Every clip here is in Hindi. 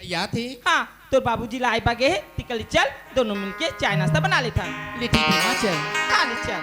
याद थी। हाँ तो बाबूजी लाए बागे है तिकली चल दोनों मिलके चाय नाश्ता बना लेता ले ठीक है माँ चल। हाँ ले चल।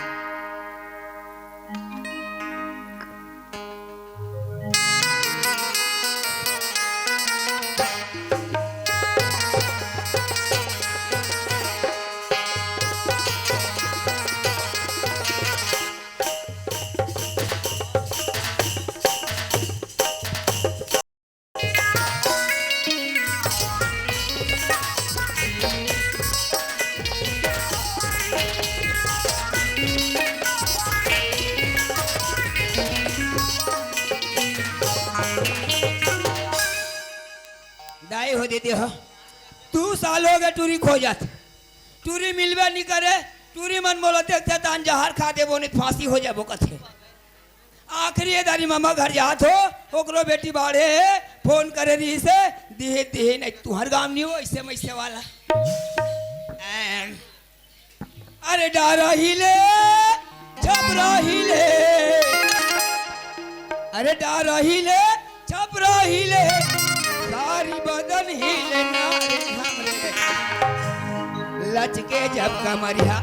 दाई हो देते हो 2 साल हो गए टूरी खो जाते टूरी मिलवे नहीं करे टूरी मन बोला देखते तान जहर खा दे वो नहीं फांसी हो जाए वो कथे आखिरी दारी मामा घर जात हो ओकरो बेटी बाढ़े फोन करे रही से दिहे दिहे नहीं तुहर गाम नहीं हो ऐसे मैसे वाला अरे डारा हिले छपरा हिले अरे डारा हिले छपरा हिले सारी बदन हिले नारे हमरे लचके जब कमरिया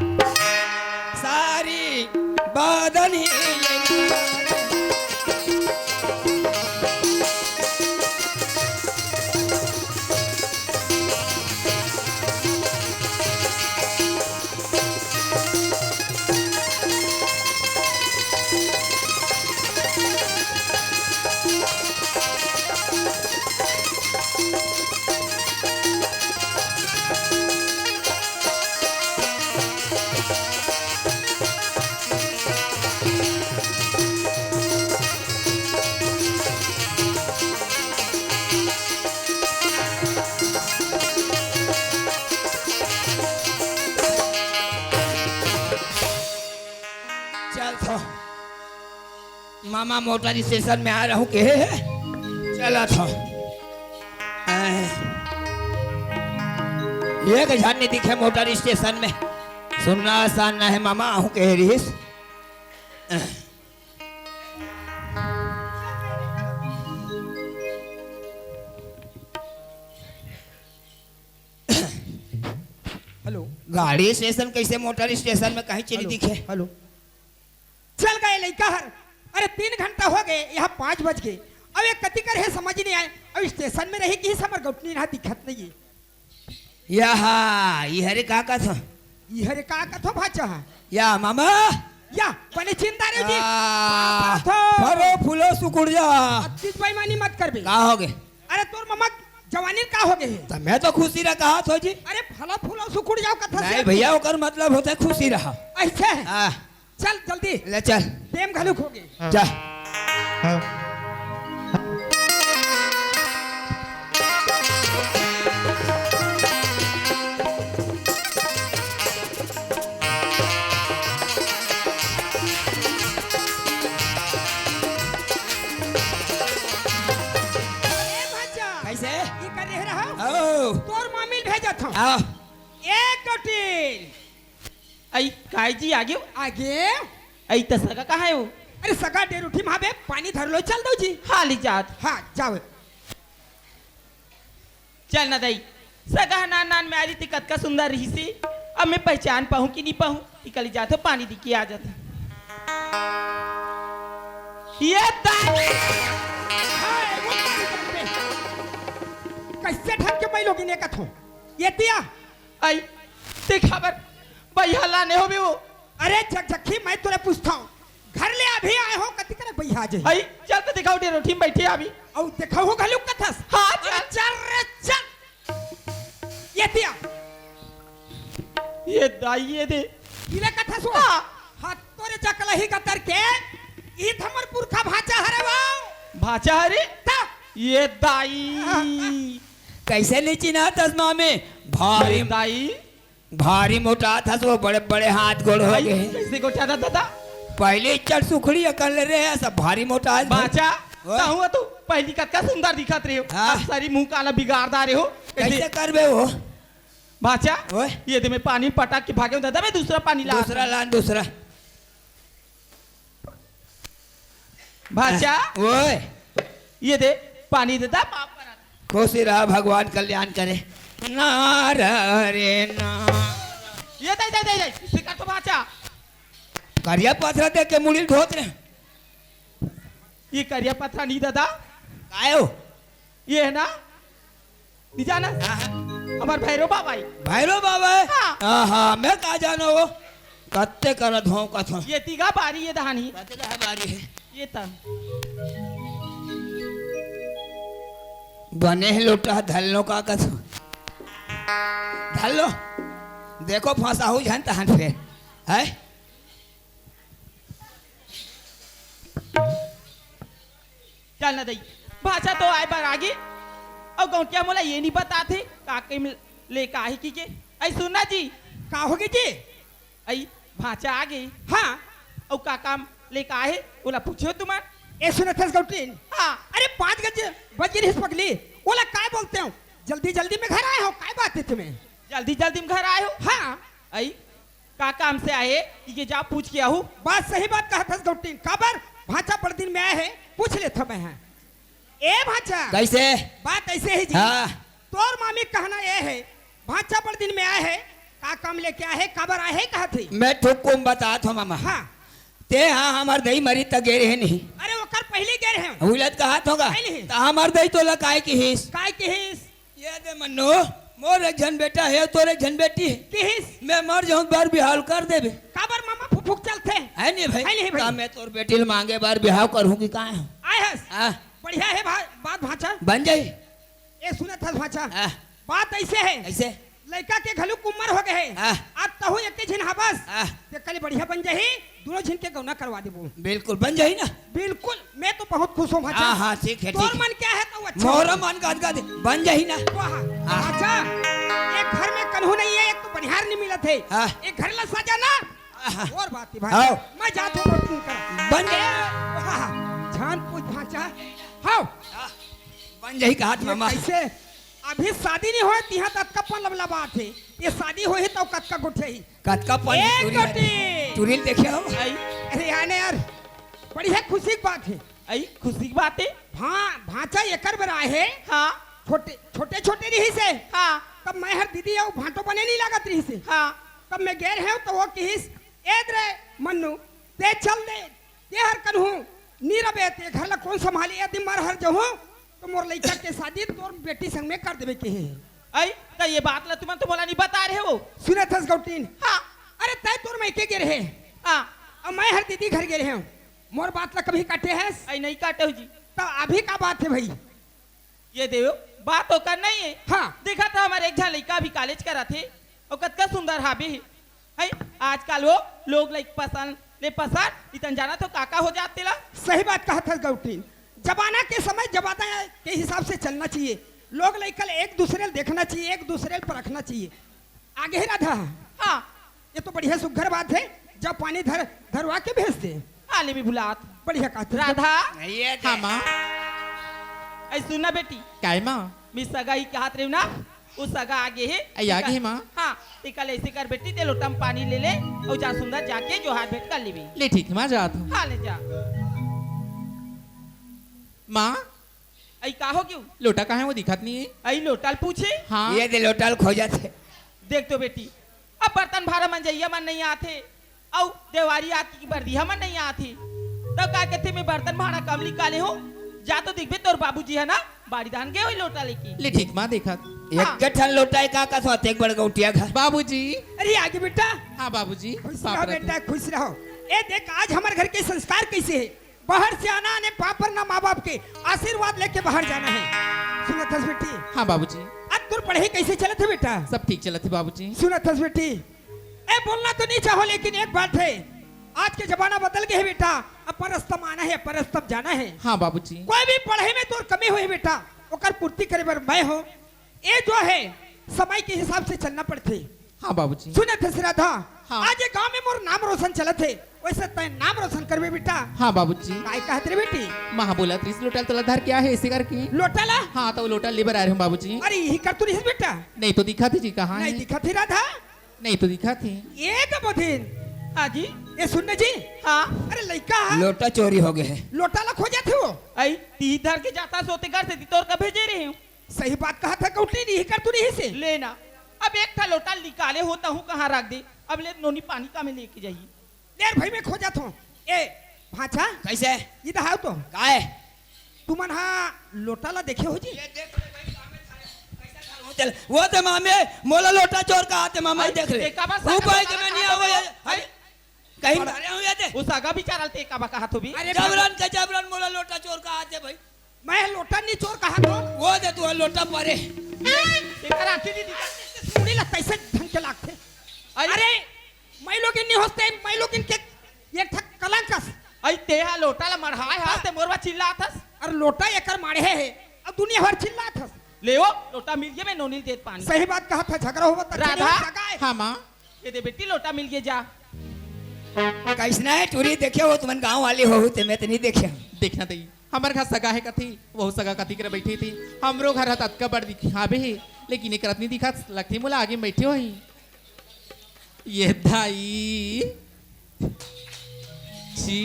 सारी बदन हिले नारे मामा मोटर स्टेशन में आ रहा हूँ के चला था एक झन नहीं दिखे मोटर स्टेशन में सुनना आसान ना है मामा आहू के रिस हेलो गाड़ी स्टेशन कैसे मोटर स्टेशन में कहीं चली दिखे हेलो चल गए लड़का हर अरे 3 घंटा हो गए यहाँ 5 बज गए अब एक कति कर है समझ नहीं आए अब स्टेशन में रही कि समर गौटनी ना दिखत नहीं है या हरे का था ये हरे का थो भाचा या मामा या बने चिंता रे जी फरो फूलो सुकुड़ जा अतिश बेईमानी मत कर बे का हो गए अरे तोर मामा जवानी का हो गए तो मैं तो खुशी रहा कहा थो जी अरे फलो फूलो सुकुड़ जाओ कथा नहीं से भैया ओकर मतलब होता है खुशी रहा ऐसे है चल जल्दी ले चल टेम घलुक हो गए जा कैसे ये कर रहे रहा आओ तोर मामिल भेजा था आओ एक कटिल आई काय जी आगे आगे आई तो सगा कहाँ है वो अरे सगा डेर उठी महाबे पानी धर लो चल दो जी हाँ ली जात हाँ जाओ चल ना दई सगा नान नान में आरी तिकत का सुंदर रही सी अब मैं पहचान पाऊँ कि नहीं पाऊँ निकल जाते पानी दिखी आ जाता ये कैसे ढंग के मैं लोगी ने कथो ये दिया आई ते खबर भैया लाने हो भी वो अरे झकझकी मैं तुरे पूछता हूँ घर ले अभी आए हो कति करे भैया जे आई चल तो दिखाओ डेरो ठीक बैठे अभी औ देखो हो घलुक कथस हाँ अरे चल चल रे चल ये दिया ये दाई ये दे इले कथस हुआ हाथ तोरे चकला ही कतर के ई हमर पुरखा भाचा हरे वाओ भाचा हरे ता ये दाई कैसे नहीं चिन्हा तस्मा में भारी दाई भारी मोटा था वो बड़े बड़े हाथ गोड़ हो भाई गए कैसे को चाहता दादा पहले चढ़ सुखड़ी अकल ले रहे हैं सब भारी मोटा आज बाचा ओए। कहूँ तू पहली कत का सुंदर दिखत रहे हो हाँ। अब सारी मुंह काला बिगाड़दा रहे हो कैसे करबे वो बाचा ओए। ये दे मैं पानी पटाक के भागे दादा मैं दूसरा पानी ला दूसरा लान दूसरा बाचा ओए ये दे पानी देता पाप करा खुश रहा, भगवान कल्याण करे। नार रे ना ये दे सिक्का तो बाचा। करिया पथरा देख के मुड़ी ढोत रहे ये करिया पत्थर नहीं दादा, काय हो? ये है ना नहीं जाना हमार भैरव बाबा ही। भैरव बाबा है? हाँ। हाँ हाँ, मैं कहा जानो वो कत्ते कर धो कथो ये तीगा बारी ये दहानी कत्ते का बारी है ये तन बने है लोटा धलनो का कथो धल लो, देखो फंसा हो जान तहन फिर है। चल ना दई भाषा तो आए बार आगे और गौटिया मोला ये नहीं बताते काके में ले काहे की के ऐ सुनना जी का होगी जी? ऐ भाषा आ गई हाँ और काका ले काहे बोला पूछो तुम्हार। ए सुनत हस गौटीन, हाँ अरे 5 बज रही पगली, बोला काय बोलते हो? जल्दी जल्दी में घर आए हो, काय बात है तुम्हें? जल्दी जल्दी में घर आए हो। हाँ ऐ का काम से आए कि ये जा पूछ के आहू। बात सही बात कहा था गौटीन, काबर भाचा बड़ दिन में आए हैं, पूछ ले था मैं। है ए भाचा कैसे? बात ऐसे ही जी। हाँ तोर मामी कहना ये है भाचा बड़ दिन में आए है, का काम लेके आए है, काबर आए है, कहा थी? मैं ठुकुम बता थो मामा। हाँ ते हाँ हमार दही मरी तक गेरे है नहीं अरे वो कर पहले गए हैं उलट का हाथ होगा नहीं। तो हमार दही तो लकाए की हिस काय की हिस ये दे मन्नो, मोर एक जन बेटा है तोर एक जन बेटी है, की हिस मैं मर जाऊं बार बिहाव कर देबे काबर मामा फुफुक चलते है नहीं भाई? है नहीं भाई। का मैं तोर बेटी ले मांगे बार बिहाव करूं कि काहे हूं? आए हस हाँ बढ़िया है बात भाचा। बन जाई। ए सुनत हस भाचा, हाँ बात ऐसे है ऐसे लड़का के घलू कुम्मर हो गए हैं, हाँ। अब तहु एक झिन हबस हाँ ते कल बढ़िया बन जाही, दोनों झिन के गौना करवा देबो। बिल्कुल बन जाई ना। बिल्कुल, मैं तो बहुत खुश हूँ भाचा। हाँ हाँ ठीक है तोर ठीक है। मन क्या है तो अच्छा मोहरा मन का दे बन जाई ना। वाह हाँ। भाचा, एक घर में कन्हू नहीं है, एक तो बनिहार नहीं मिलत है, हाँ। एक घर ला सजा ना हाँ। और बात है हाँ। भाचा। मैं जात हूँ बहुत कर बन जाई जान पूछ भाचा। हाँ बन जाई का हाथ ये मामा। कैसे अभी शादी नहीं होए तिहा तक का पलबला बात है, ये शादी होई तो कत का गुठे ही कतका ए पानी गोटी चुरी देखे हो? ऐ अरे आने यार बड़ी है खुशी की बात है। ऐ खुशी की बात है। हाँ भाचा एकर बरा है, हाँ छोटे छोटे छोटे रही से हाँ तब मैं हर दीदी और भाटो बने नहीं लागत रही से, हाँ तब मैं गैर है तो वो किस एद रे मन्नू ते चल दे ते हर कन्हू नीरबे ते घर ला कौन संभाली यदि मर हर जहूं तो मोर लइका के शादी तोर बेटी संग में कर देवे के है। ऐ तो ये बात ला तुम तो बोला नहीं बता रहे हो। सुने थस गौटीन, हाँ अरे तय तोर मैं के गे रहे हाँ और मैं हर दीदी घर गे रहे हूँ, मोर बात ला कभी काटे है ऐ नहीं काटे हो जी। तो अभी का बात है भाई? ये देव बात होकर नहीं है। हाँ देखा था हमारे एक झन लड़का भी कॉलेज करा थे और कतका सुंदर हाबी है। आजकल वो लोग लाइक पसंद ले पसंद इतन जाना तो काका हो जाते ला। सही बात कहा था गौटीन, जमाना के समय जमाना के हिसाब से चलना चाहिए, लोग लेकर एक दूसरे देखना चाहिए, एक दूसरे पर रखना चाहिए। आगे ही राधा, हाँ ये तो बढ़िया सुघर बात है, जब पानी धरवा के भेज दे, आले भी भुलात बढ़िया कहते राधा। ये हाँ माँ ऐ सुनना बेटी, काय माँ मी सगा ही के हाथ रही ना, उस सगा आगे है। ऐ आगे है माँ। हाँ ते कल ऐसे कर बेटी ते लोटा में पानी ले ले और जा सुंदर जाके जो हाथ भेंट कर ली भी। ले ठीक है माँ जात हूँ। हाँ ले जा। माँ ऐ का हो क्यों? लोटा कहाँ है वो दिखत नहीं है। ऐ लोटाल पूछे। हाँ ये दे लोटाल खो जाते देख तो बेटी, अब बर्तन भारा मन जइया मन नहीं आते और देवारी आती की बर्दिया मन नहीं आती, तब का कहते मैं बर्तन भाड़ा कम निकाले हो जा तो दिखबे तोर बाबूजी है ना बाड़ी दान गए हुई लोटा लेके। ले ठीक माँ देखत। एक गठन लोटाई का सोते एक बड़ गौटिया घर। बाबूजी। अरे आगे बेटा हाँ बाबूजी। खुश बाप रहो रे बेटा खुश रहो। ए देख आज हमारे घर के संस्कार कैसे है, बाहर से आना आने पापर ना माँ बाप के आशीर्वाद लेके बाहर जाना है। सुना थस बेटी, हाँ बाबूजी। आज तुर पढ़ाई कैसे चले थे बेटा? सब ठीक चलत है बाबूजी। सुना थस बेटी, ए बोलना तो नहीं चाहो लेकिन एक बात है, आज के जमाना बदल गए है बेटा, अब परस्तम आना है परस्तम जाना है। हाँ बाबूजी। कोई भी पढ़ाई में तोर कमी हुई बेटा ओकर पूर्ति करे बर मैं हो, ये जो है समय के हिसाब से चलना पड़ते। हाँ बाबूजी। सुने थे श्राद्धा, हाँ। आज ये गांव में मोर नाम रोशन चलत है, वैसे तय नाम रोशन करबे बेटा। हाँ बाबूजी। काय कहत रे बेटी? माँ बोला 30 लोटा तोला धर क्या है ऐसे करके। लोटाला? हाँ तो वो लोटा लेबर आ रहे हूँ बाबूजी। अरे यही कर तू नहीं बेटा? नहीं तो दिखा थी जी कहाँ नहीं है। दिखा थी राधा? नहीं तो दिखा थी। एक बदिन हाँ जी। ये सुनने जी, हाँ अरे लड़का लोटा चोरी हो गए है। लोटाला खोजे थे वो। ऐ ती धर के जाता सोते घर से ती तोर का भेजे रहे हूँ। सही बात कहा था कौटी नहीं कर तू नहीं से लेना अब एक था लोटा निकाले होता हूँ कहाँ रख दे अब ले नोनी पानी का में लेके जाइए देर भाई मैं खोजा था ए भाचा कैसे इधर आओ तो काय तू मन हाँ लोटा ला देखे हो जी ये देख ले भाई कामे था चल वो तो मामे मोला लोटा चोर का आते मामा देख ले देखा बस तू भाई सगा के मैं नहीं कहा आवे तो अरे कहीं मारे हुए थे वो सगा भी चारल ते का कहा तो भी अरे जबरन का जबरन मोला लोटा चोर का आते भाई मैं लोटा नहीं चोर कहा तो वो दे तू लोटा पारे देखा आंटी दीदी मुड़ी लगता ऐसे ढंग के लागते अरे मैं लोग नहीं होते मैं लोग इनके ये ठक कलंकस आई तेहा लोटा ला मरहाय हा ते मोरवा चिल्ला थस और लोटा एकर मारे है अब दुनिया भर चिल्ला था ले वो लोटा मिल गया मैं नोनी देत पानी सही बात कहा था झगड़ा हुआ था राधा? हाँ माँ ये दे बेटी लोटा मिल गया जा कैसना है टूरी देखे हो तुमन गांव वाले हो ते मैं तो नहीं देखे देखना दई हमारे घर सगा है कथी वो सगा कथी कर बैठी थी हमरो घर हाथ अतका बड़ दिखा बे लेकिन एक नहीं दिखा लगती मोला आगे में बैठे हो ही ये दाई छी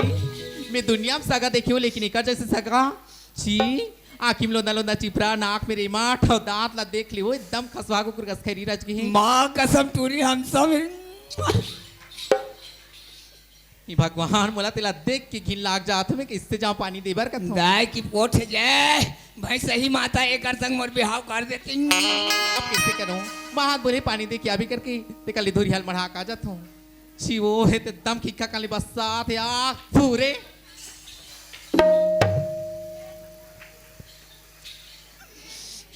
मैं दुनिया में सगा देखी हूँ लेकिन एक जैसे सगा छी आँखी में लोंदा लोंदा चिपरा नाक में रेमाठ और दांत ला देख ली वो एकदम खसवा को कुरगस खैरी रच गई माँ कसम टूरी हम सब ये भगवान मोला तेला देख के घिन लाग जात में कि इससे जाओ पानी देबर का दाय की पोट जाए भाई सही माता एक संग मोर बिहाव कर देती अब कैसे करूं माँ हाथ बोले पानी दे क्या भी करके ते कल धोरी हाल मढ़ा का जात हूँ छी वो है ते दम खिक्का काली बसात या पूरे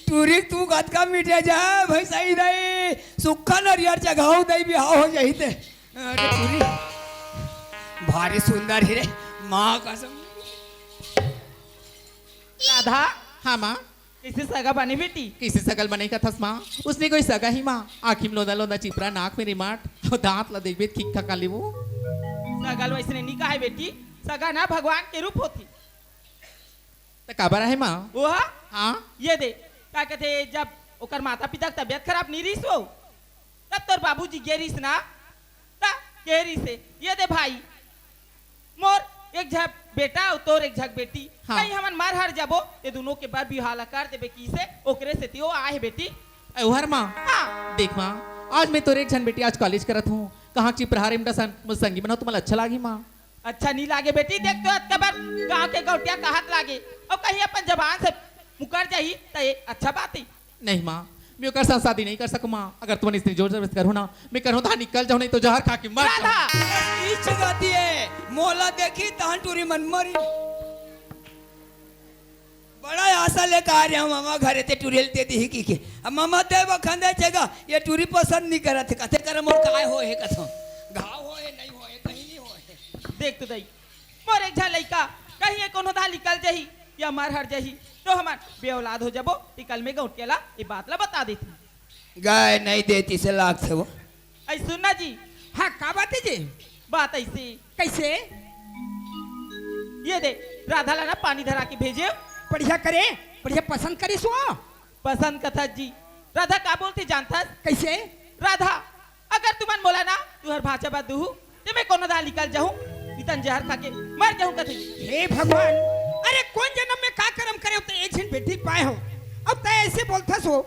टूरी तू गद का मिटे जा भाई सही नहीं सुखा नरियर जगाओ दई बिहाव हो जाई ते अरे टूरी भारी सुंदर है रे माँ कसम राधा हाँ माँ कैसे सगा बनी बेटी कैसे सकल बने का थस माँ उसने कोई सगा ही माँ आँखी में लोंदा लोंदा चिपरा नाक में रिमाट और दांत ला देख खिक्का काली वो सगल वैसे नहीं कहा है बेटी सगा ना भगवान के रूप होती तो काबर है माँ वो हा? हाँ ये दे क्या कहते जब ओकर माता पिता की तबियत खराब नहीं रही हो तब तोर बाबूजी गेरिस ना ता गेरी से ये दे भाई मोर एक झक बेटा और तोर एक झक बेटी हाँ। कहीं हमन मार हर जाबो ये दोनों के बाद बिहाला कर देबे की से ओकरे से तियो आए बेटी हर माँ हाँ देख माँ आज मैं तोरे एक जन बेटी आज कॉलेज करत हूँ कहाँ चिपरहार इमडा संगी बनाओ तुम्हारा अच्छा लागी माँ अच्छा नहीं लागे बेटी देख तो कबर गांव के गौटिया कहत लागे और कहीं अपन जबान से मुकर जाही तो ये अच्छा बात है नहीं माँ मैं ओकर साथ शादी नहीं कर सकूँ माँ अगर तुम इतनी जोर जबरदस्त करो ना मैं करूँ तो निकल जाऊँ नहीं तो जहर खा के मर जाऊं। राधा इच गाती है मोला देखी तान टूरी मन मरी बड़ा आशा लेकर आ रहे हैं मामा घरे ते टूरियल ते दी की के अब मामा ते बखंदे चेगा ये टूरी पसंद नहीं करत कथे कर मोर काय हो है कथो घाव हो है नहीं हो है कहीं नहीं हो है देख तो दई मोर एक झा लइका कहीं कोनो धा निकल जही या मार हर जही तो हमार बेऔलाद हो जाबो निकल में गौटियाला ये बात ला बता देती गाय नहीं देती से लाख से वो ऐ सुनना जी हाँ का बात है जी बात ऐसी कैसे ये दे राधा ला ना पानी धरा के भेजे बढ़िया करे बढ़िया पसंद करे सो पसंद कथा जी राधा का बोलती जानता कैसे राधा अगर तुमन बोला ना तू हर भाषा बात दूँ तो मैं कोनो दा निकल जाऊँ इतन जहर खा के मर जाऊँ कथे हे भगवान अरे कौन जन्म में का कर्म करे तो एक दिन बेटी पाए हो अब तय ऐसे बोलता सो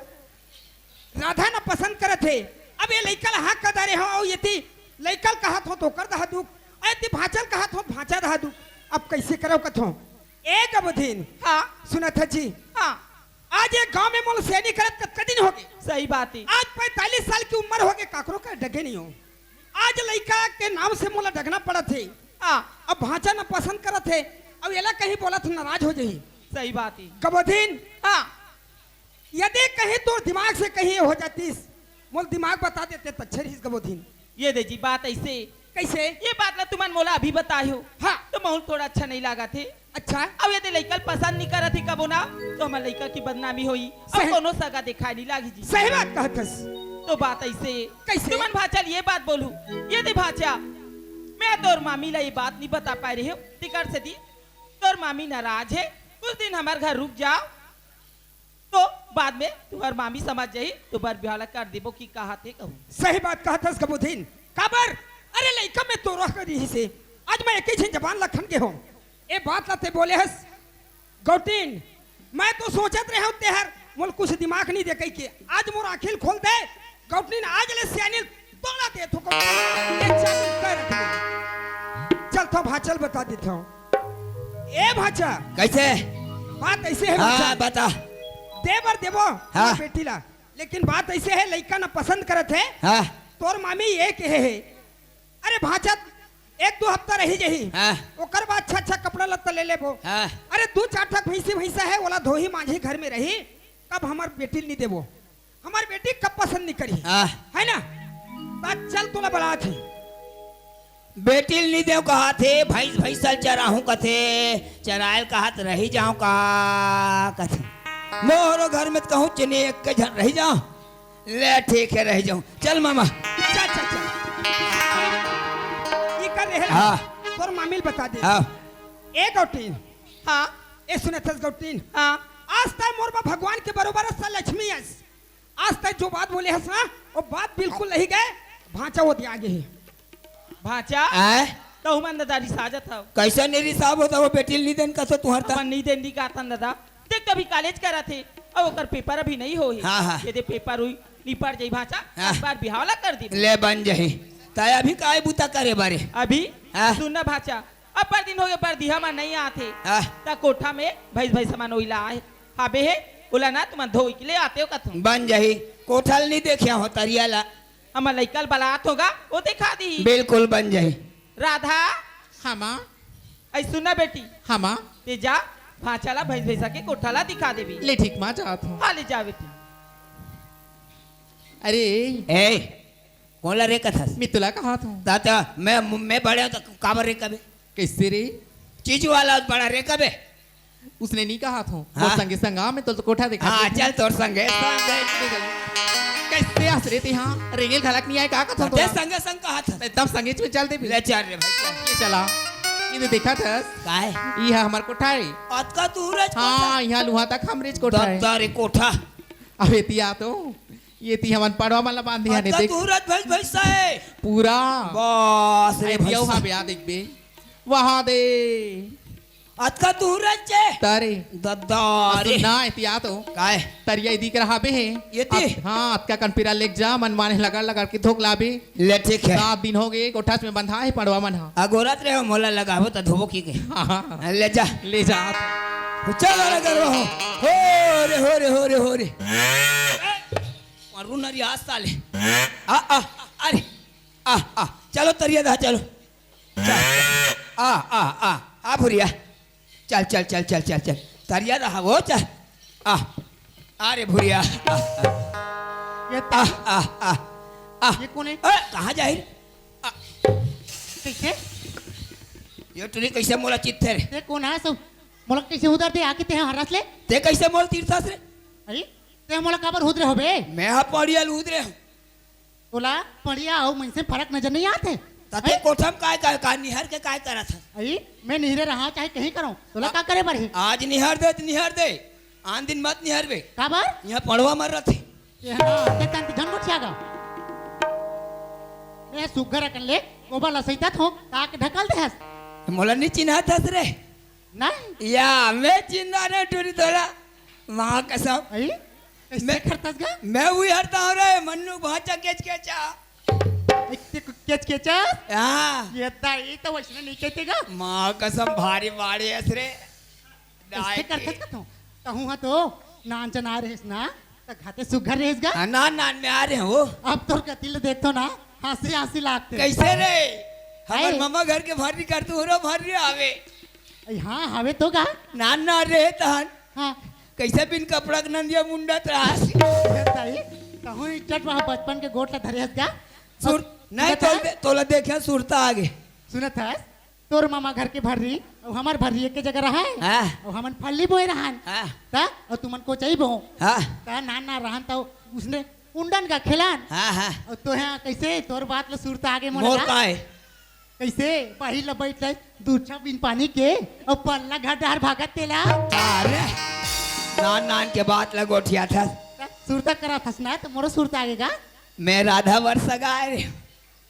राधा ना पसंद करे थे अब ये लइकल हाँ कदारे हो ये थी लइकल कहत हो तो कर दहा दुख ऐती भाचल कहत हो भाचा दहा दुख अब कैसे करो कथो एक अवधिन हाँ सुना था जी हाँ आज ये गांव में मोल से नहीं करत कत दिन हो गए सही बात है आज 45 साल की उम्र हो गई काकरो का डगे नहीं हो आज लइका के नाम से मोला डगना पड़ा थे हाँ अब भाचा ना पसंद करत थे अब एला कहीं बोला था नाराज हो जाही सही बात है कबोधीन हाँ यदि कहीं तो दिमाग से कहीं हो जातीस मोल दिमाग बता देते तो अच्छा रही कबोधीन ये दे जी बात ऐसे कैसे ये बात ना तुमन मोला अभी बताए हो हाँ तो माहौल थोड़ा अच्छा नहीं लगा थे अच्छा अब यदि लइकल पसंद नहीं करत थी कबो ना तो हमारे लइका की बदनामी हुई अब सही- कोनो सगा दिखाई नहीं लागी जी सही बात कहतस तो बात ऐसे कैसे? तुमन भाचल ये बात बोलू ये दे भाचा मैं तोर मामी ला ये बात नहीं बता पा रही हूँ टिकट से दी तोर मामी नाराज है कुछ दिन हमारे घर रुक जाओ तो बाद में तुम्हार मामी समझ जाई तो बार बिहाला कर देबो की कहा थे कहूँ सही बात कहतस कबोधीन काबर अरे लइका में तो रह कर रही से आज मैं एक ही जबान लखन के हूँ ए बात लाते बोले हस गौटीन मैं तो सोचत रहे हूँ तेहर मोल कुछ दिमाग नहीं दे कही के आज मोर आखिल खोल दे गौटनी ने आज ले सियानी तोड़ा दे तो ये चाकू कर रख दे। चल तो भाचल बता देता हूँ। ए भाचा कैसे बात ऐसे है हाँ भाचा बता देवर देवो हाँ। बेटी ला लेकिन बात ऐसे है लड़का ना पसंद करत है हाँ तोर मामी ये कहे है अरे भाचा एक दो हफ्ता रही जही हाँ ओकर बाद अच्छा अच्छा कपड़ा लत्ता ले लेबो हाँ अरे दो चार ठक भैंसी भैंसा है वाला धोही माझी घर में रही कब हमार बेटी नहीं देबो हमार बेटी कब पसंद नहीं करी हाँ है ना बात चल तोला बड़ा थी बेटी नहीं देव कहा थे भैंस भैंसल चराहू कथे चरायल कहत रही जाऊं का कथे मोरो घर में कहूँ चने एक के झन रही जाऊं ले ठीक है रह जाऊं चल मामा चल चल चल ये कर रहे हाँ। तोर मामिल बता दे हाँ ए गौटीन हाँ ए सुने थस गौटीन हाँ आज तक मोर बा भगवान के बरोबर सा लक्ष्मी है आज तक जो बात बोले हस ना वो बात बिल्कुल नहीं गए भांचा वो दिया आगे है भाचा आए तो मन दादा रिसाजत था कैसा नहीं साहब होता वो बेटी नहीं देन कसो तुहरता मन नहीं देंदी का था दादा देख कभी कॉलेज करा थे और ओकर पेपर अभी नहीं होई हाँ, हाँ। ये दे पेपर हुई निपट जाई भाचा हाँ। एक बार बिहावला कर दी ले बन जही ताय अभी काय बुता करे बारे अभी हाँ। सुनना भाचा अब पर दिन हो गए पर दिहा में नहीं आते हाँ। ता कोठा में भैंस भैंस सामान ओइला आए हाबे है बोला ना तुम धोई के ले आते हो कथू बन जही कोठल नहीं देखिया हो तरियाला हमार लइकल बलात होगा वो दिखा दी बिल्कुल बन जही राधा हाँ माँ ऐ सुनना बेटी हाँ माँ ते जा भाचाला भैंस भैंसा के कोठाला दिखा देवी ले ठीक माँ जात हूँ हाँ ले जा बेटी अरे ए कोला रे कथस मैं तुला कहा था दाता मैं बड़े तो काबर रे कबे कैसे रे चीज वाला बड़ा रे कबे उसने नहीं कहा था हाँ। वो संगे संगा मैं तो कोठा दिखा हाँ चल तोर संगे कैसे हंस रहे थे हाँ रेंगल घलक नहीं आए का कथा ते तो संगे संग कहा था एकदम संगे में चल दे ले चल रे भाई चल ये चला ये तो देखा था काहे ये हमार कोठा है आज का तू रज हाँ यहाँ लुहा तक हमरेज कोठा है दत्ता कोठा अबे तिया तो ये ती हमन पड़वा वाला बांध दिया ने आज का देख तू रज भाई भैसा है पूरा बस रे अरे दिया भैसा वहाँ पे आ देख बे वहाँ दे आज का तू रज चे तारे दद्दा रे सुनना तिया तो काहे तरिया दिख रहा बे है ये ती? हाँ अतका कनपीरा लेक जा मन माने लगा के धोक लाबे ले ठीक है 7 दिन हो गए कोठा में बंधा है पड़वा मन हाँ अगोरत रे मोला लगाबो त धोबो की के हाँ, ले जा ले जा चल रे करो हो रे मारू नरी आज साले आ अरे आ चलो तरिया दा चलो चल आ भुरिया चल तरिया दा वो चल अरे भुरिया ये ये कौन है कहाँ जाहिर कैसे ये टुरी कैसे मोला चित्ते रे ते कोण आहे सब मला कैसे उधर ते आके ते हरसले ते कैसे मोल तीर्थास रे अरे ते मला काबर होत रे होबे मैं हा पड़िया लूद रे तोला पढ़िया हो मन से फर्क नजर नहीं आते तते कोठम काय निहर के काय करा था अरे मैं निहरे रहा चाहे कहीं करो तोला का करे बर है आज निहर दे आन दिन मत निहर बे काबर यहाँ पड़वा मर रहे थे ये हां ते तंत झन मुठ जागा मैं सुगर कर ले गोबा लसैता थो ताक ढकल दे हस मोला नहीं चिन्हा था रे नहीं या मैं चिन्हा ने टूरी तोला वहाँ कसम अरे कैसे करतस गा मैं वही हरता हूँ रे मन्नू भाचा केचा ते केच केचा हाँ ये ताई तो वैसे नहीं कहते गा माँ कसम भारी बाड़ी है रे कैसे करतस का तो कहूं हा तो नान चना रहेस ना त खाते सुगर रहेस गा नान में आ रहे हैं वो अब तो कतिल देखतो ना हंसी हंसी लागते कैसे रे हमारे अरे। मामा घर के भर्री करते हो रो भर्री आवे हाँ हवे तो गा नान ना रे तहन हाँ कैसे बिन कपड़ा के नंदिया मुंडा त्रास ताई कहूं इज्जत वहाँ बचपन के गोट ला धरे गा सुर नहीं तोला देखे सुरता आगे सुनत है तोर मामा घर के भर्री और हमार भर्री एक के जगह रहा है हाँ और हमन फल्ली बोए रहन हाँ ता और तुमन को चाहिए बो हाँ ता ना रहन तो उसने उंडन का खिलान हाँ हाँ और तो है कैसे तोर बात ला सुरता आगे मोर मोला का है कैसे पहिला बैठ ले दूछा बिन पानी के और पल्ला घाटार भागत तेला अरे नान के बात लगोठिया था ता सुरता करा फसना तो मोरो सुरता आगेगा मैं राधा वर सगाए रे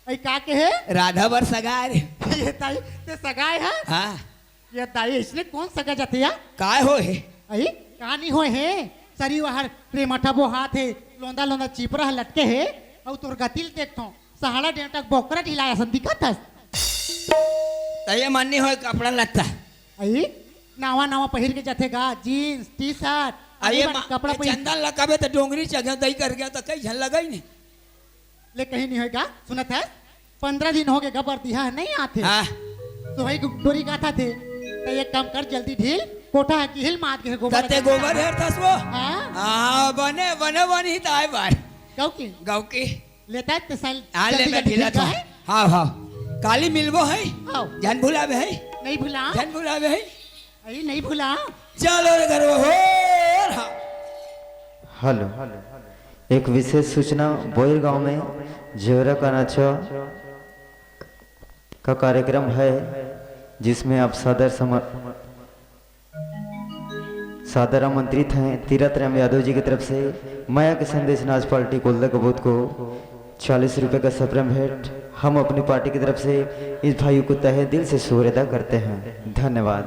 ऐ का के है राधा वर सगाए रे ये ताई ते सगाए है हाँ ये ताई इसने कौन सगा जाते या काय हो है अरे कहानी होए है सरी वहर प्रेमठा वो हाथ है लोंदा लोंदा चिपरा लटके है और तोर गतिल देखतो सहाड़ा डेंटक बोकरा ढिलाया सन दिखत हस तय मान्य हो कपड़ा लगता आई नावा नावा पहिर के जथेगा जीन्स टी शर्ट आइए कपड़ा पहिर चंदन लगावे तो डोंगरी चढ़ दई कर गया तो कई झन लगाई नहीं ले कहीं नहीं होगा सुनत है 15 दिन हो गए गबर दिया नहीं आते हाँ तो वही डोरी गाथा थे तो एक काम कर जल्दी ढील कोठा है कि हिल मार के गोबर कते गोबर है तस वो हाँ हाँ बने बने बनी तो आए बार गाँव की लेता है तो साल हाँ ले जल्दी मैं जल्दी ढीला ढील था है हाँ हाँ काली मिलबो है आओ जन भुलावे है नहीं भूला जन भुलावे है आई नहीं भूला चलो रे घर हो हाँ हेलो एक विशेष सूचना बोयर गांव में जेवरा का नाचा का कार्यक्रम है जिसमें आप सादर आमंत्रित हैं तीरथ राम यादव जी की तरफ से माया के संदेश नाच पार्टी कोल्दा कबूत को 40 रुपए का सप्रेम भेंट हम अपनी पार्टी की तरफ से इस भाई को तहे दिल से शुक्र अदा करते हैं धन्यवाद।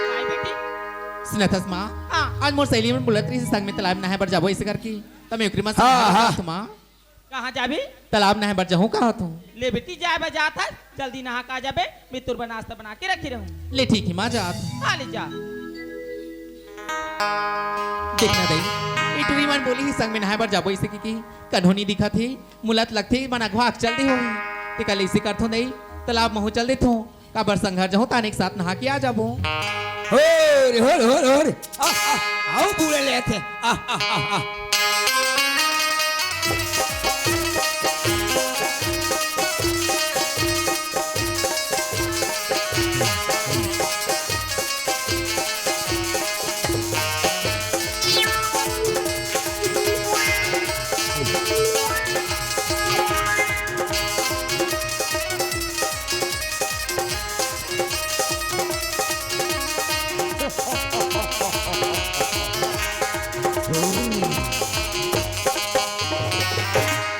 काय बेटी सुनथस माँ हाँ। आज मोर सहेली मन बोलत रही संग में तालाब नहाए बर जाबो ऐसे करके तमे ओकरी मां हाँ, हाँ। माँ कहाँ जाबे तालाब नहाए बर जाहूं कहा तू ले बेटी जाए बजा था जल्दी नहा का जाबे मैं तुर नाश्ता बना के रखी रहूं ले ठीक है माँ जात हाँ ले जा देखना दई इटरी मन बोली ही संग में नहाए बर जाबो ऐसे की कन्होनी दिखा थी मुलात लगथे मन अगवा चल दे हो ते कल ऐसे करथो दई तालाब महू चल देथो का बर संघर जहो ताने एक साथ नहा के आ जाबो हो रे आओ पूरे लेते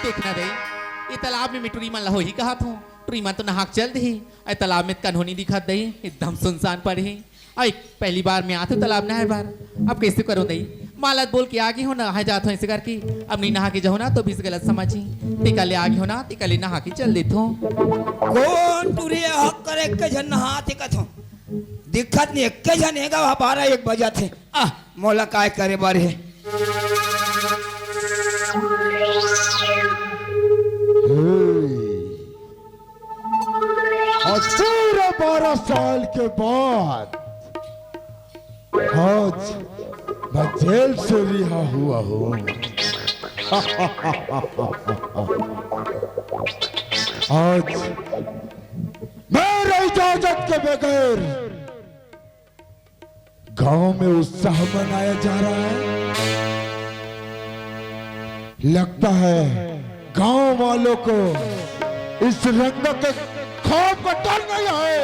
देखना दई ये तालाब में मिटुरी मन लहो ही कहा थो टुरी मन तो नहाक चल दही आई तालाब में कन्होनी दिखत दई एकदम सुनसान पड़े ही आई पहली बार मैं आते तालाब नहाए बार अब कैसे करो दई मालत बोल के आगे हो ना नहाए जात हो ऐसे करके अब नहीं नहा के जाओ ना तो भी गलत समझी टिका ले आगे हो ना टिका ले नहा के चल देथो कौन टूरी हक करे के जन हाथ कथो दिक्कत नहीं एक जन हेगा 12-1 बजा थे मोला काय करे बारे और पूरे 12 साल के बाद आज मैं जेल से रिहा हुआ हूँ। आज मेरे इजाजत के बगैर गांव में उत्साह मनाया जा रहा है। लगता है गांव वालों को इस रंग के खौफ का डर नहीं है।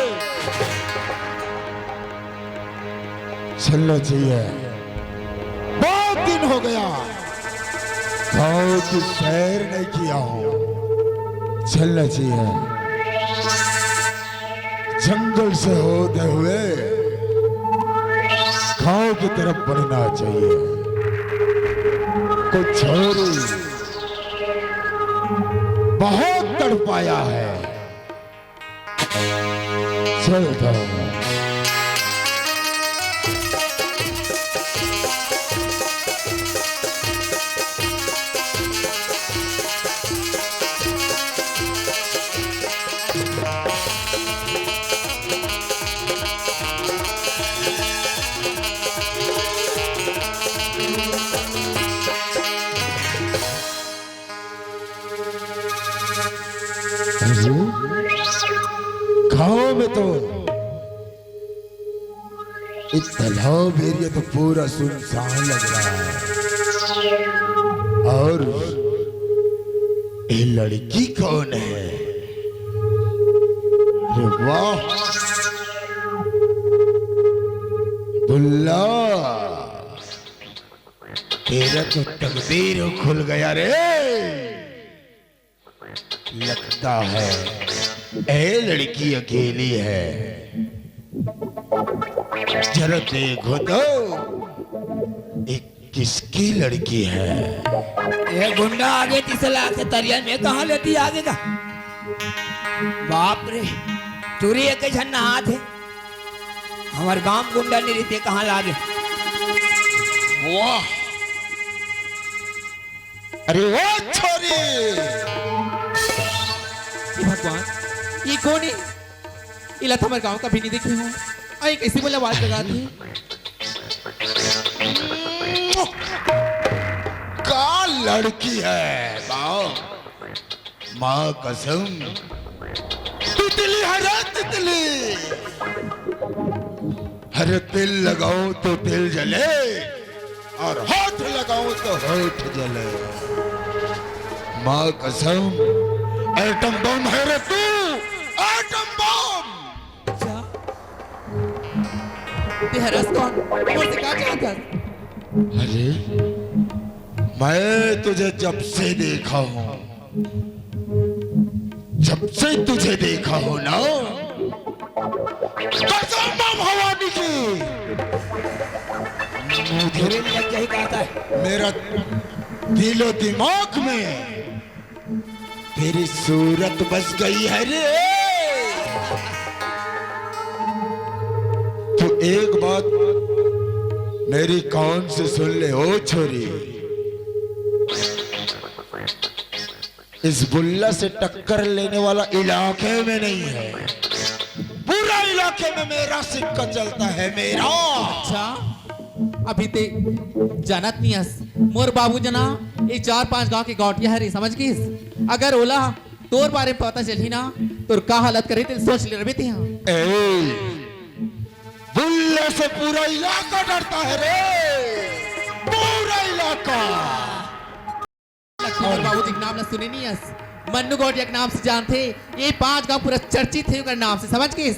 चलना चाहिए, बहुत दिन हो गया गांव की सैर नहीं किया हूं। चलना चाहिए, जंगल से होते हुए गांव की तरफ बढ़ना चाहिए। कुछ छोरी बहुत तड़पाया है, चलता हूं। गांव में तो इस तालाब एरिया तो पूरा सुनसान लग रहा है। और ये लड़की कौन है? अरे वाह, बुल्ला, तेरा तो तकदीर खुल गया रे। लगता है ए लड़की अकेली है। जरा देखो तो एक किसकी लड़की है। ये गुंडा आगे तिसला के तरिया में कहाँ लेती आगे का। बाप रे, चोरी एक झन नहात है। हमारे गांव गुंडा नहीं रहते कहाँ लागे। वाह, अरे वो छोरी, हे भगवान, ये कौन है? इला तो हमारे गांव कभी नहीं देखे हूँ। आई कैसे बोले आवाज लगा दी। का लड़की है माँ कसम। तितली है रे तितली, हरे तिल लगाओ तो तिल जले और हाथ लगाओ तो हाथ जले। माँ कसम एटम बम है रे तू, एटम बम। ते हरस कौन? और से कहाँ चाहता? अरे मैं तुझे जब से देखा हूं, जब से तुझे देखा हो ना, कसम भवानी की, चोरी में लग यही कहता है। मेरा दिलो दिमाग में तेरी सूरत बस गई है रे। तो एक बात मेरी कान से सुन ले ओ छोरी, इस बुल्ला से टक्कर लेने वाला इलाके में नहीं है, पूरा इलाके में मेरा सिक्का चलता है मेरा। अच्छा, अभी ते जानत नहीं हस। मोर बाबू जना ये 4-5 गांव के गौटिया हरी समझ गईस। अगर ओला तोर बारे में पता चली ना तो का हालत करे ते सोच ले रहे थे। बुल्ले से पूरा इलाका डरता है रे, पूरा इलाका। और बाबू जी नाम ना सुने नहीं हस। मन्नू गौटिया के नाम से जानते। ये 5 गांव पूरा चर्चित थे उनका नाम से समझ गईस।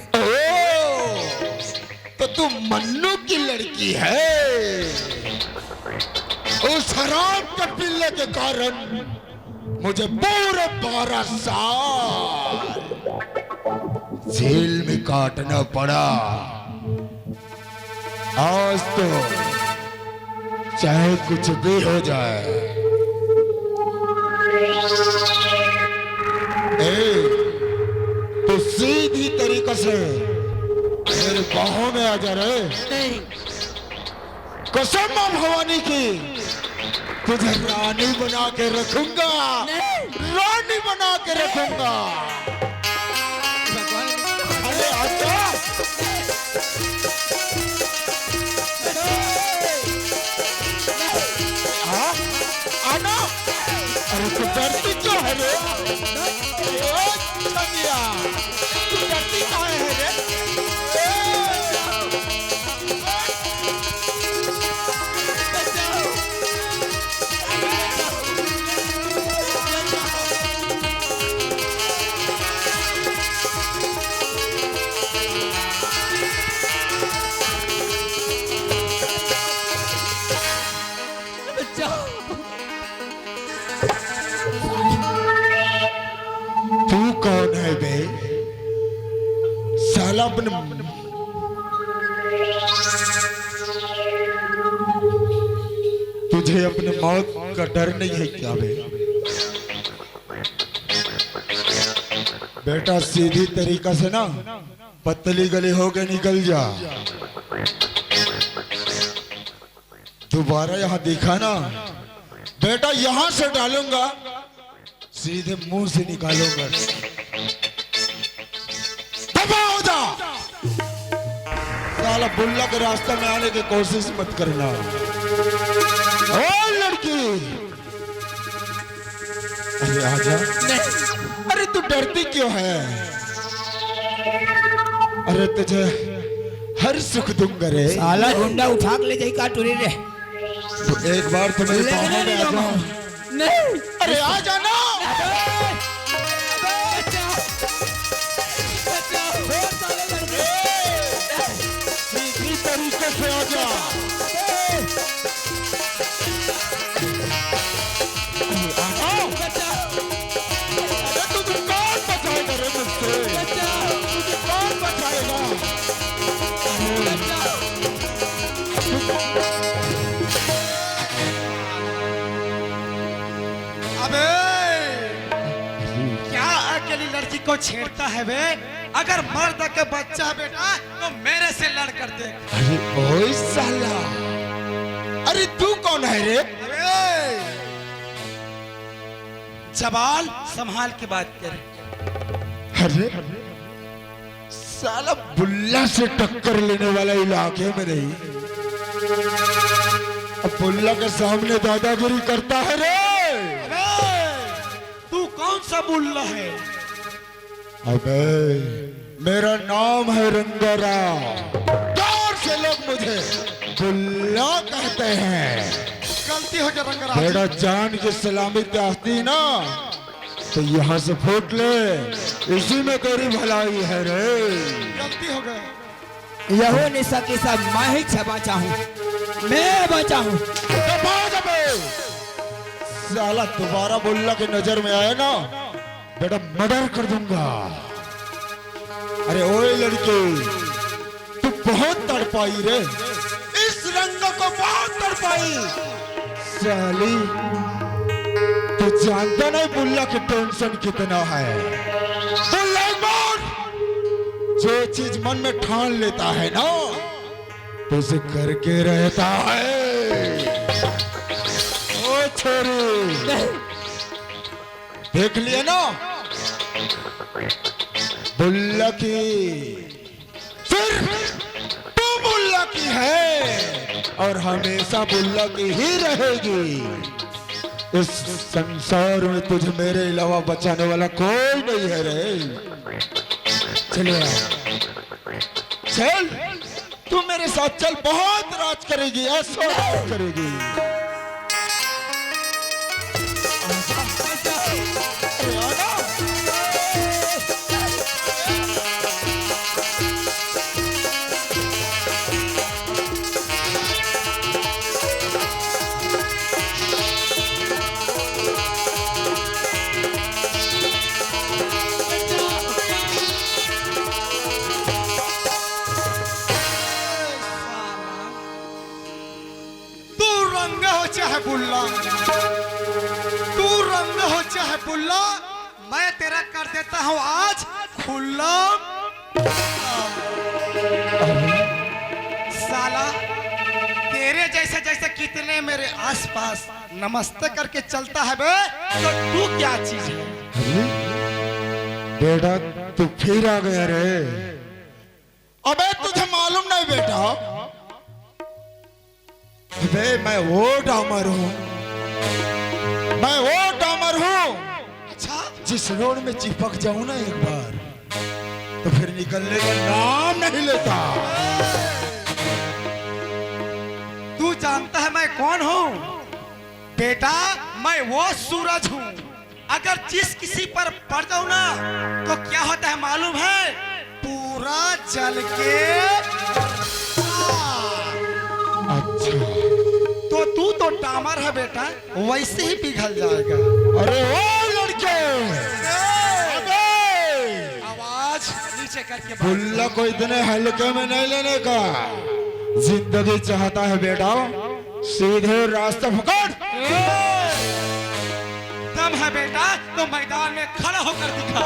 तो तू मन्नू की लड़की है। उस हराम के पिल्ले के कारण मुझे पूरे 12 साल जेल में काटना पड़ा। आज तो चाहे कुछ भी हो जाए, तो सीधी तरीके से मेरे बाहों में आ जा रहे। नहीं, कसम मां भवानी की, तुझे रानी बना के रखूंगा, रानी बना के रखूंगा। अरे आजा, हाँ आना। अरे तू डरती क्यों है रे? तू डरती कहाँ है रे? तू कौन है बे? साला अपने तुझे अपने मौत का डर नहीं है क्या बे? बेटा सीधी तरीका से ना पतली गली होके निकल जा। दोबारा यहाँ दिखा ना बेटा, यहाँ से डालूंगा सीधे मुंह से निकालूंगा। दबा हो जा, साला बुल्ला के रास्ते में आने की कोशिश मत करना। ओ लड़की, अरे आजा। अरे तू डरती क्यों है? अरे तुझे हर सुख दूंगा रे। साला गुंडा उठा के ले जाई का टूरी रे। तो एक बार तो मेरे बाहों में आ जा। नहीं, अरे आ जाना। सीधी तरीके से आ जा। अरे तुझे कौन बचाएगा रे मुझसे? तुझे कौन बचाएगा? को छेड़ता है बे? अगर मर्द के बच्चा है बेटा तो मेरे से लड़ कर दे। अरे ओए साला, अरे तू कौन है रे? अरे जबान संभाल के बात कर। अरे साला बुल्ला से टक्कर लेने वाला इलाके में नहीं, अब बुल्ला के सामने दादागिरी करता है रे। तू कौन सा बुल्ला है? अबे मेरा नाम है रंगरा, दूर से लोग मुझे बुल्ला कहते हैं। गलती हो गया रंगराज। बेटा जान की सलामी चाहती ना तो यहाँ से फूट ले, इसी में तेरी भलाई है रे। गलती हो गई। यहो निशा के सब मैं ही बचा हूँ, मैं बचा हूँ। साला दोबारा बुल्ला की नजर में आए ना बेटा मर्डर कर दूंगा। अरे ओए लड़के, तू बहुत तड़पाई रे, इस रंग को बहुत तड़पाई। साली तू जानता नहीं बुल्ला की टेंशन कितना है। बुल्ला जो चीज मन में ठान लेता है ना तो उसे करके रहता है। ओ छोरी, देख लिया ना बुल्ला की, सिर्फ तू बुल्ला की है और हमेशा बुल्ला की ही रहेगी। इस संसार में तुझे मेरे अलावा बचाने वाला कोई नहीं है रे। चलिए चल, तू मेरे साथ चल, बहुत राज करेगी, ऐसा राज करेगी। चाहे बुल्ला, तू रंग हो चाहे बुल्ला, मैं तेरा कर देता हूं आज खुल्ला। साला तेरे जैसे जैसे कितने मेरे आसपास नमस्ते करके चलता है बे, तो तू क्या चीज है? बेटा तू फिर आ गया रे। अबे तुझे मालूम नहीं बेटा, अबे मैं वो डामर हूँ, मैं वो डामर हूँ। अच्छा, जिस रोड में चिपक जाऊं ना एक बार तो फिर निकलने का नाम नहीं लेता। तू जानता है मैं कौन हूँ? बेटा मैं वो सूरज हूँ, अगर जिस किसी पर पड़ जाऊं ना तो क्या होता है मालूम है? पूरा जल के। अच्छा तो तू तो डामर है बेटा, वैसे ही पिघल जाएगा। अरे ओ लड़के, आवाज नीचे करके बात। बुल्ला को इतने हल्के में नहीं लेने का। जिंदगी चाहता है बेटा, सीधे रास्ता पकड़। दम है बेटा तो मैदान में खड़ा होकर दिखा।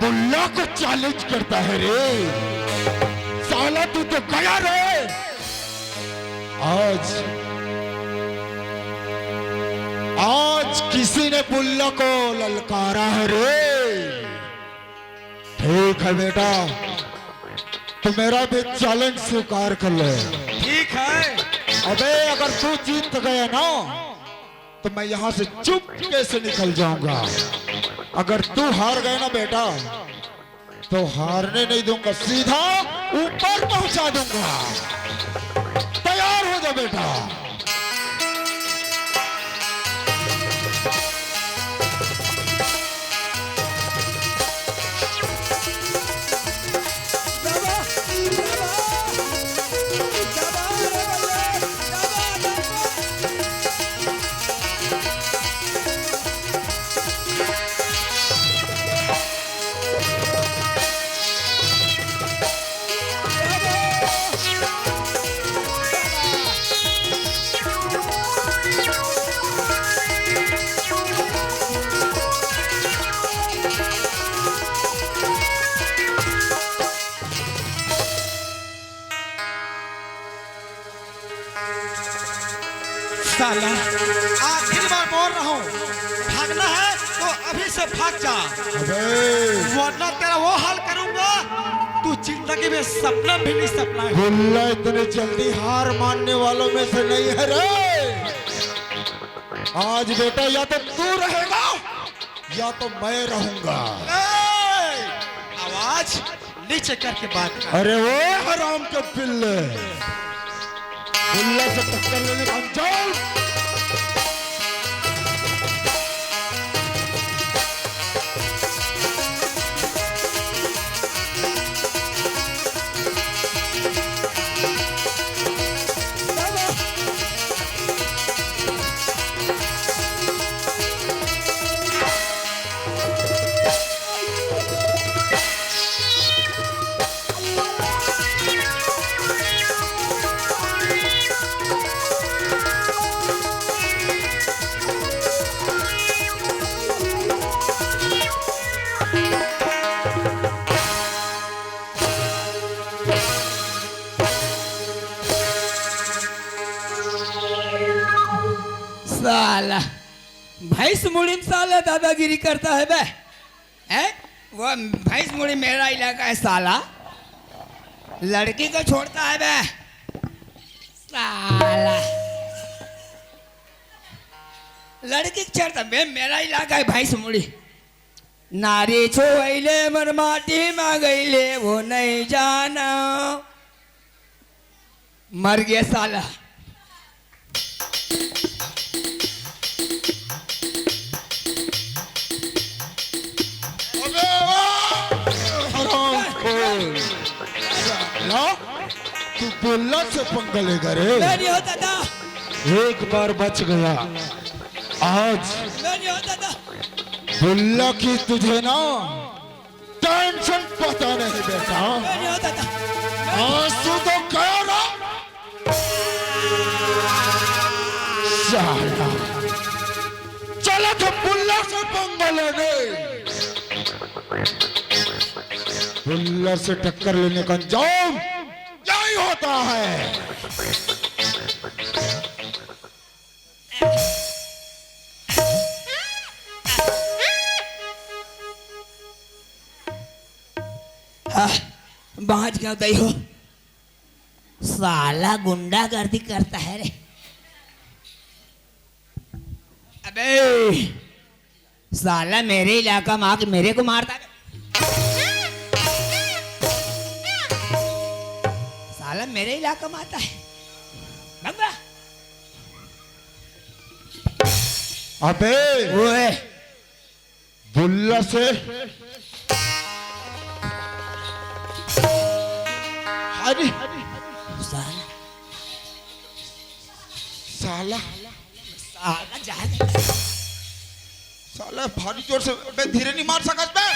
बुल्ला को चैलेंज करता है रे। साला तू तो गया रे। आज किसी ने बुल्ला को ललकारा है रे। ठीक है बेटा, तो मेरा भी चैलेंज स्वीकार कर ले। ठीक है। अबे अगर तू जीत गया ना तो मैं यहाँ से चुपके से निकल जाऊंगा। अगर तू हार गया ना बेटा तो हारने नहीं दूंगा, सीधा ऊपर पहुंचा दूंगा। तैयार हो जा बेटा। साला आखिरी बार बोल रहा हूँ, भागना है तो अभी से भाग जा, अबे वरना तेरा वो हाल करूंगा तू जिंदगी में सपना भी नहीं सपना है। गुल्ला इतने जल्दी हार मानने वालों में से नहीं है रे। आज बेटा या तो तू रहेगा या तो मैं रहूंगा। आवाज नीचे करके बात कर। अरे वो हराम के पिल्ले, गुल्ला से टक्कर लेने का अंजाम साला भैंस मुड़ी में साला दादागिरी करता है बे, है वो भैंस मुड़ी मेरा इलाका है साला, लड़की को छोड़ता है बे साला, लड़की को छोड़ता बे, मेरा इलाका है भैंस मुड़ी। नारी छोइले मर माटी में गईले वो नहीं जाना, मर गया साला। तू गुल्ला से पंगा लेगा रे। मैं नहीं होता था, एक बार बच गया, आज मैं नहीं होता था। गुल्ला की तुझे ना टेंशन पता नहीं बेटा। मैं नहीं होता था। आज तू तो कह रहा साला, चला तो गुल्ला से पंगा लेने। गुल्ला से टक्कर लेने का अंजाम यही होता है। बाज क्यों दई हो, साला गुंडागर्दी करता है रे। अबे साला मेरे इलाका में आके मेरे को मारता है, साला मेरे इलाका में आता है। भगवा अबे वो है गुल्ला से अरे साला, साला साला जाएगा। साला भारी जोर से बे धीरे नहीं मार सकत बे।